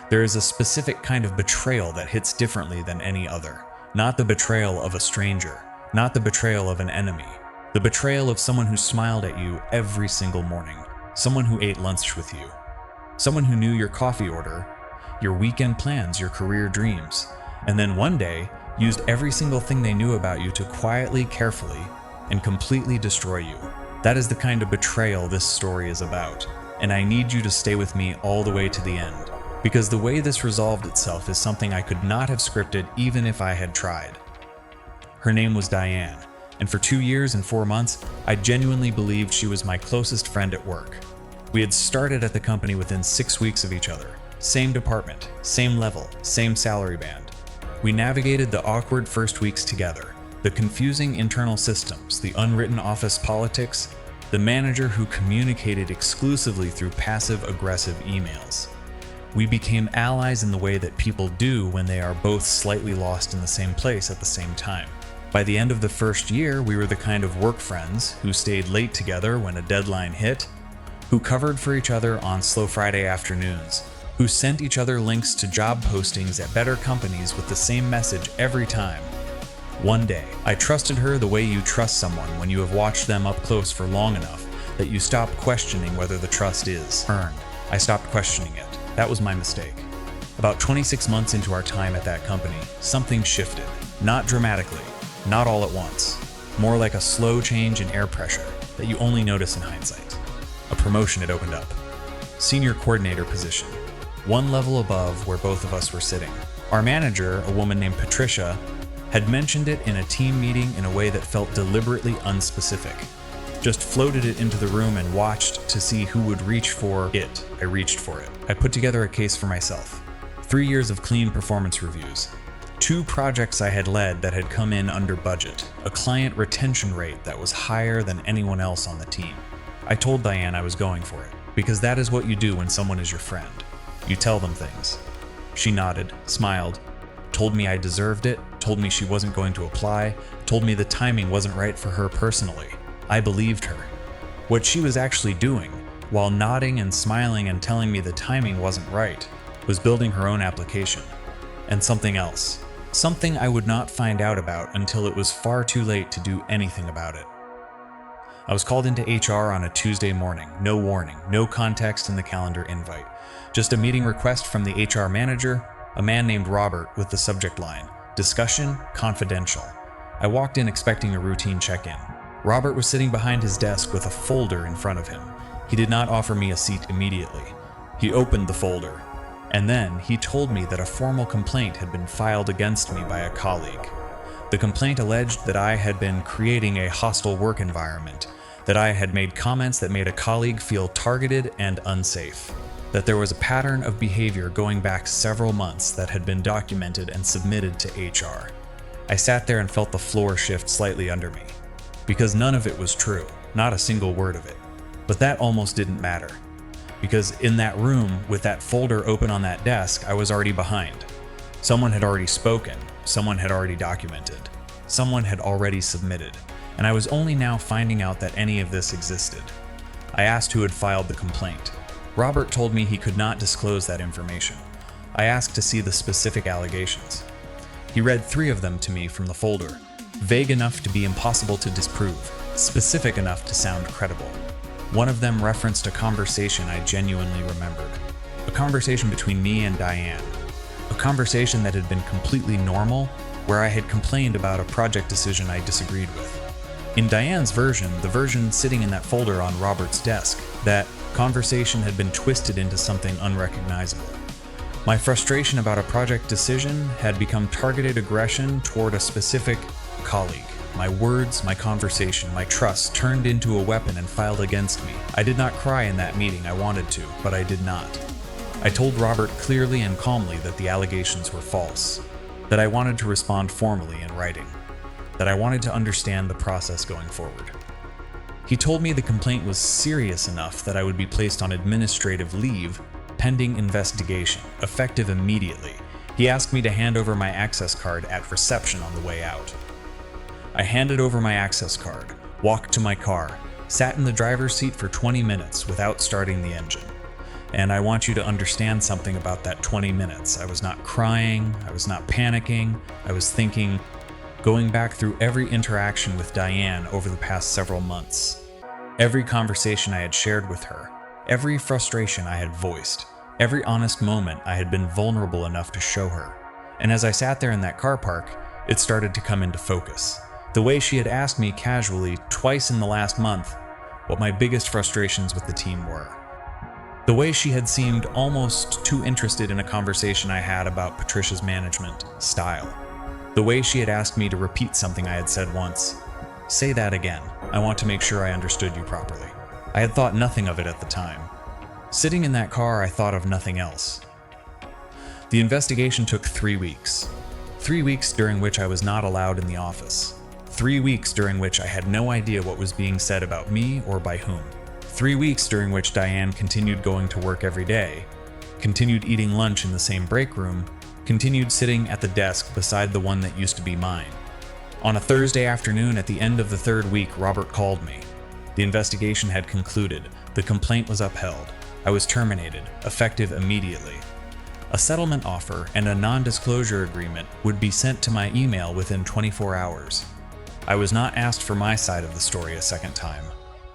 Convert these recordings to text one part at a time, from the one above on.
There is a specific kind of betrayal that hits differently than any other. Not the betrayal of a stranger, not the betrayal of an enemy. The betrayal of someone who smiled at you every single morning, someone who ate lunch with you, someone who knew your coffee order, your weekend plans, your career dreams, and then one day used every single thing they knew about you to quietly, carefully, and completely destroy you. That is the kind of betrayal this story is about, and I need you to stay with me all the way to the end, because the way this resolved itself is something I could not have scripted even if I had tried. Her name was Diane, and for 2 years and 4 months, I genuinely believed she was my closest friend at work. We had started at the company within 6 weeks of each other. Same department, same level, same salary band. We navigated the awkward first weeks together, the confusing internal systems, the unwritten office politics, the manager who communicated exclusively through passive-aggressive emails. We became allies in the way that people do when they are both slightly lost in the same place at the same time. By the end of the first year, we were the kind of work friends who stayed late together when a deadline hit, who covered for each other on slow Friday afternoons, who sent each other links to job postings at better companies with the same message every time. One day, I trusted her the way you trust someone when you have watched them up close for long enough that you stop questioning whether the trust is earned. I stopped questioning it. That was my mistake. About 26 months into our time at that company, something shifted. Not dramatically, not all at once. More like a slow change in air pressure that you only notice in hindsight. A promotion had opened up. Senior coordinator position. One level above where both of us were sitting. Our manager, a woman named Patricia, had mentioned it in a team meeting in a way that felt deliberately unspecific. Just floated it into the room and watched to see who would reach for it. I reached for it. I put together a case for myself. 3 years of clean performance reviews. 2 projects I had led that had come in under budget. A client retention rate that was higher than anyone else on the team. I told Diane I was going for it, because that is what you do when someone is your friend. You tell them things. She nodded, smiled, told me I deserved it, told me she wasn't going to apply, told me the timing wasn't right for her personally. I believed her. What she was actually doing, while nodding and smiling and telling me the timing wasn't right, was building her own application. And something else. Something I would not find out about until it was far too late to do anything about it. I was called into HR on a Tuesday morning, no warning, no context in the calendar invite. Just a meeting request from the HR manager, a man named Robert, with the subject line, "Discussion confidential." I walked in expecting a routine check-in. Robert was sitting behind his desk with a folder in front of him. He did not offer me a seat immediately. He opened the folder, and then he told me that a formal complaint had been filed against me by a colleague. The complaint alleged that I had been creating a hostile work environment, that I had made comments that made a colleague feel targeted and unsafe, that there was a pattern of behavior going back several months that had been documented and submitted to HR. I sat there and felt the floor shift slightly under me, because none of it was true, not a single word of it. But that almost didn't matter, because in that room, with that folder open on that desk, I was already behind. Someone had already spoken, someone had already documented, someone had already submitted, and I was only now finding out that any of this existed. I asked who had filed the complaint. Robert told me he could not disclose that information. I asked to see the specific allegations. He read 3 of them to me from the folder, vague enough to be impossible to disprove, specific enough to sound credible. One of them referenced a conversation I genuinely remembered. A conversation between me and Diane. A conversation that had been completely normal, where I had complained about a project decision I disagreed with. In Diane's version, the version sitting in that folder on Robert's desk, that conversation had been twisted into something unrecognizable. My frustration about a project decision had become targeted aggression toward a specific colleague. My words, my conversation, my trust turned into a weapon and filed against me. I did not cry in that meeting. I wanted to, but I did not. I told Robert clearly and calmly that the allegations were false, that I wanted to respond formally in writing, that I wanted to understand the process going forward. He told me the complaint was serious enough that I would be placed on administrative leave pending investigation, effective immediately. He asked me to hand over my access card at reception on the way out. I handed over my access card, walked to my car, sat in the driver's seat for 20 minutes without starting the engine. And I want you to understand something about that 20 minutes. I was not crying, I was not panicking, I was thinking, going back through every interaction with Diane over the past several months. Every conversation I had shared with her, every frustration I had voiced, every honest moment I had been vulnerable enough to show her. And as I sat there in that car park, it started to come into focus. The way she had asked me casually twice in the last month what my biggest frustrations with the team were. The way she had seemed almost too interested in a conversation I had about Patricia's management style. The way she had asked me to repeat something I had said once. Say that again. I want to make sure I understood you properly. I had thought nothing of it at the time. Sitting in that car, I thought of nothing else. The investigation took 3 weeks. 3 weeks during which I was not allowed in the office. 3 weeks during which I had no idea what was being said about me or by whom. 3 weeks during which Diane continued going to work every day, continued eating lunch in the same break room, continued sitting at the desk beside the one that used to be mine. On a Thursday afternoon at the end of the 3rd week, Robert called me. The investigation had concluded. The complaint was upheld. I was terminated, effective immediately. A settlement offer and a non-disclosure agreement would be sent to my email within 24 hours. I was not asked for my side of the story a second time.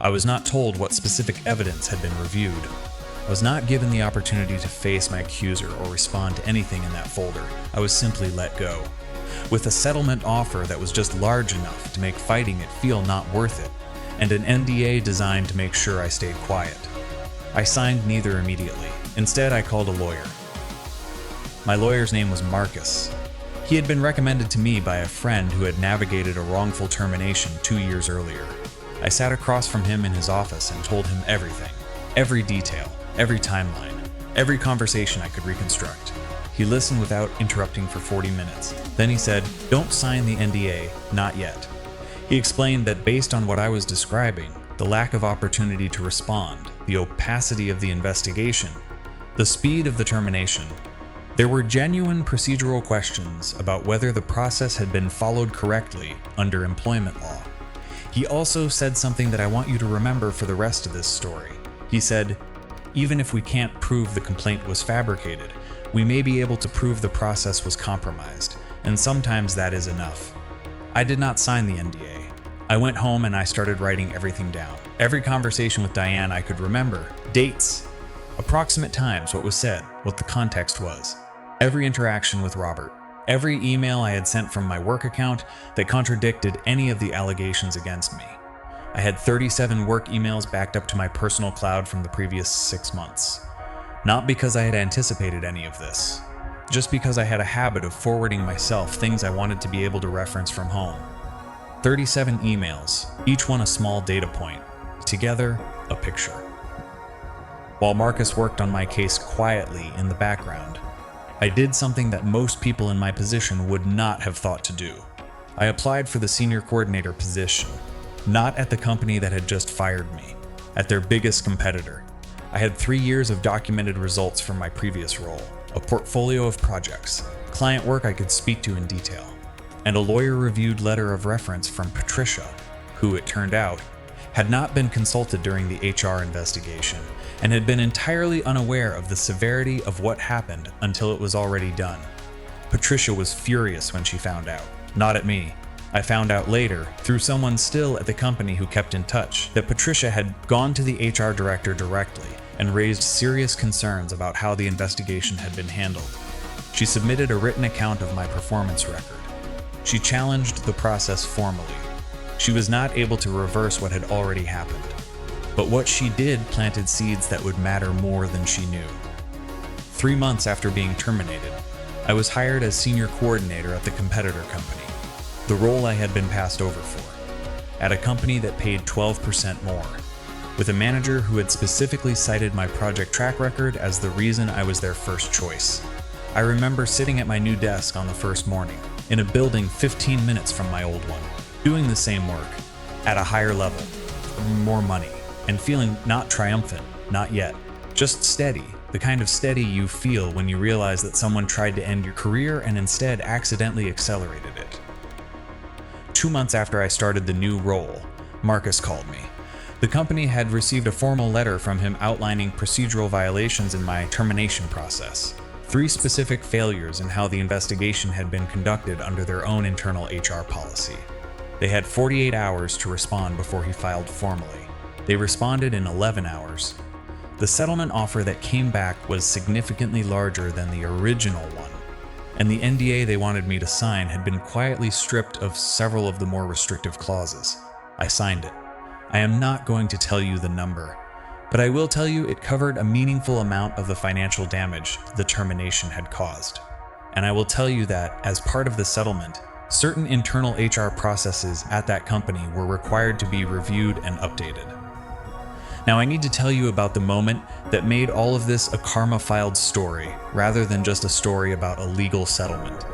I was not told what specific evidence had been reviewed. I was not given the opportunity to face my accuser or respond to anything in that folder. I was simply let go. With a settlement offer that was just large enough to make fighting it feel not worth it, and an NDA designed to make sure I stayed quiet. I signed neither immediately. Instead, I called a lawyer. My lawyer's name was Marcus. He had been recommended to me by a friend who had navigated a wrongful termination 2 years earlier. I sat across from him in his office and told him everything, every detail, every timeline, every conversation I could reconstruct. He listened without interrupting for 40 minutes. Then he said, "Don't sign the NDA, not yet." He explained that based on what I was describing, the lack of opportunity to respond, the opacity of the investigation, the speed of the termination, there were genuine procedural questions about whether the process had been followed correctly under employment law. He also said something that I want you to remember for the rest of this story. He said, "Even if we can't prove the complaint was fabricated, we may be able to prove the process was compromised, and sometimes that is enough." I did not sign the NDA. I went home and I started writing everything down. Every conversation with Diane I could remember, dates, approximate times, what was said, what the context was. Every interaction with Robert, every email I had sent from my work account that contradicted any of the allegations against me. I had 37 work emails backed up to my personal cloud from the previous 6 months. Not because I had anticipated any of this, just because I had a habit of forwarding myself things I wanted to be able to reference from home. 37 emails, each one a small data point, together a picture. While Marcus worked on my case quietly in the background, I did something that most people in my position would not have thought to do. I applied for the senior coordinator position, not at the company that had just fired me, at their biggest competitor. I had 3 years of documented results from my previous role, a portfolio of projects, client work I could speak to in detail, and a lawyer-reviewed letter of reference from Patricia, who, it turned out, had not been consulted during the HR investigation and had been entirely unaware of the severity of what happened until it was already done. Patricia was furious when she found out, not at me. I found out later, through someone still at the company who kept in touch, that Patricia had gone to the HR director directly and raised serious concerns about how the investigation had been handled. She submitted a written account of my performance record. She challenged the process formally. She was not able to reverse what had already happened. But what she did planted seeds that would matter more than she knew. 3 months after being terminated, I was hired as senior coordinator at the competitor company, the role I had been passed over for, at a company that paid 12% more, with a manager who had specifically cited my project track record as the reason I was their first choice. I remember sitting at my new desk on the first morning, in a building 15 minutes from my old one, doing the same work, at a higher level, for more money, and feeling not triumphant, not yet, just steady, the kind of steady you feel when you realize that someone tried to end your career and instead accidentally accelerated it. 2 months after I started the new role, Marcus called me. The company had received a formal letter from him outlining procedural violations in my termination process. 3 specific failures in how the investigation had been conducted under their own internal HR policy. They had 48 hours to respond before he filed formally. They responded in 11 hours. The settlement offer that came back was significantly larger than the original one, and the NDA they wanted me to sign had been quietly stripped of several of the more restrictive clauses. I signed it. I am not going to tell you the number, but I will tell you it covered a meaningful amount of the financial damage the termination had caused. And I will tell you that, as part of the settlement, certain internal HR processes at that company were required to be reviewed and updated. Now I need to tell you about the moment that made all of this a karma-filed story, rather than just a story about a legal settlement.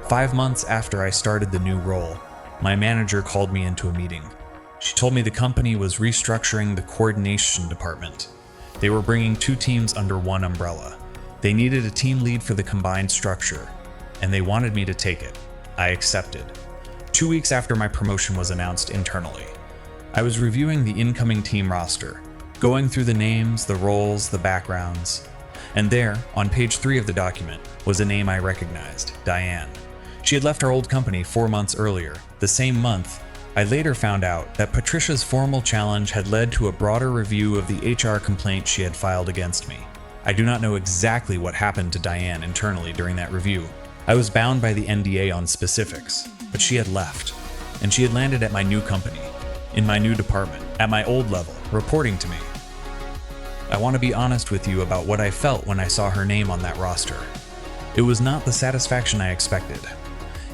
5 months after I started the new role, my manager called me into a meeting. She told me the company was restructuring the coordination department. They were bringing 2 teams under one umbrella. They needed a team lead for the combined structure, and they wanted me to take it. I accepted. 2 weeks after my promotion was announced internally, I was reviewing the incoming team roster, going through the names, the roles, the backgrounds, and there, on page 3 of the document, was a name I recognized, Diane. She had left our old company 4 months earlier. The same month, I later found out that Patricia's formal challenge had led to a broader review of the HR complaint she had filed against me. I do not know exactly what happened to Diane internally during that review. I was bound by the NDA on specifics, but she had left, and she had landed at my new company, in my new department, at my old level, reporting to me. I want to be honest with you about what I felt when I saw her name on that roster. It was not the satisfaction I expected.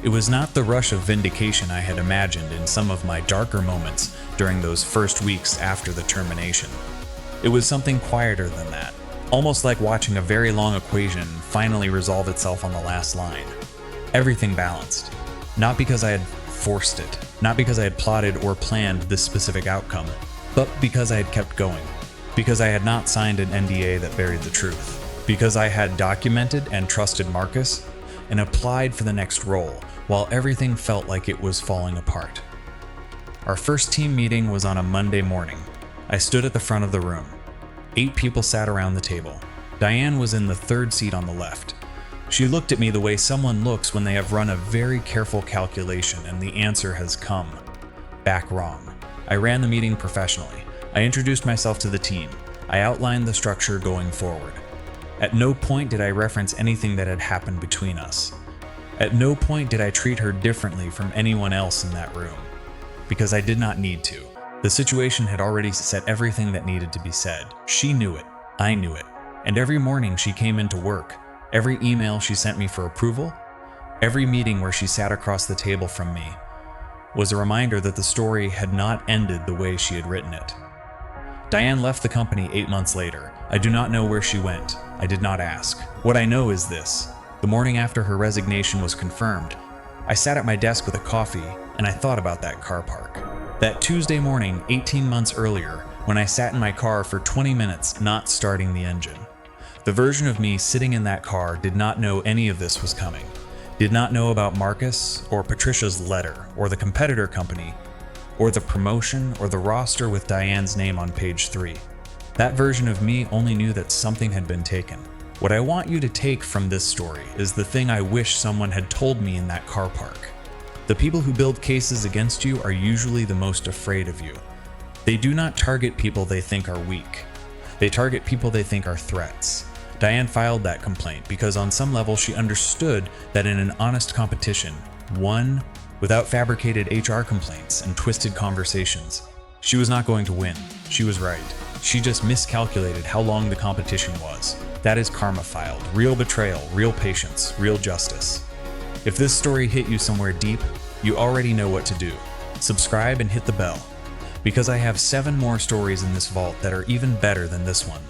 It was not the rush of vindication I had imagined in some of my darker moments during those first weeks after the termination. It was something quieter than that, almost like watching a very long equation finally resolve itself on the last line. Everything balanced, not because I had forced it, not because I had plotted or planned this specific outcome, but because I had kept going, because I had not signed an NDA that buried the truth, because I had documented and trusted Marcus and applied for the next role, while everything felt like it was falling apart. Our first team meeting was on a Monday morning. I stood at the front of the room. 8 people sat around the table. Diane was in the 3rd seat on the left. She looked at me the way someone looks when they have run a very careful calculation and the answer has come back wrong. I ran the meeting professionally. I introduced myself to the team. I outlined the structure going forward. At no point did I reference anything that had happened between us. At no point did I treat her differently from anyone else in that room, because I did not need to. The situation had already said everything that needed to be said. She knew it, I knew it, and every morning she came into work, every email she sent me for approval, every meeting where she sat across the table from me, was a reminder that the story had not ended the way she had written it. Diane left the company 8 months later. I do not know where she went. I did not ask. What I know is this. The morning after her resignation was confirmed, I sat at my desk with a coffee and I thought about that car park. That Tuesday morning, 18 months earlier, when I sat in my car for 20 minutes not starting the engine. The version of me sitting in that car did not know any of this was coming. Did not know about Marcus or Patricia's letter or the competitor company or the promotion or the roster with Diane's name on page 3. That version of me only knew that something had been taken. What I want you to take from this story is the thing I wish someone had told me in that car park. The people who build cases against you are usually the most afraid of you. They do not target people they think are weak. They target people they think are threats. Diane filed that complaint because on some level she understood that in an honest competition, one without fabricated HR complaints and twisted conversations, she was not going to win. She was right. She just miscalculated how long the competition was. That is karma filed. Real betrayal, real patience, real justice. If this story hit you somewhere deep, you already know what to do. Subscribe and hit the bell, because I have 7 more stories in this vault that are even better than this one.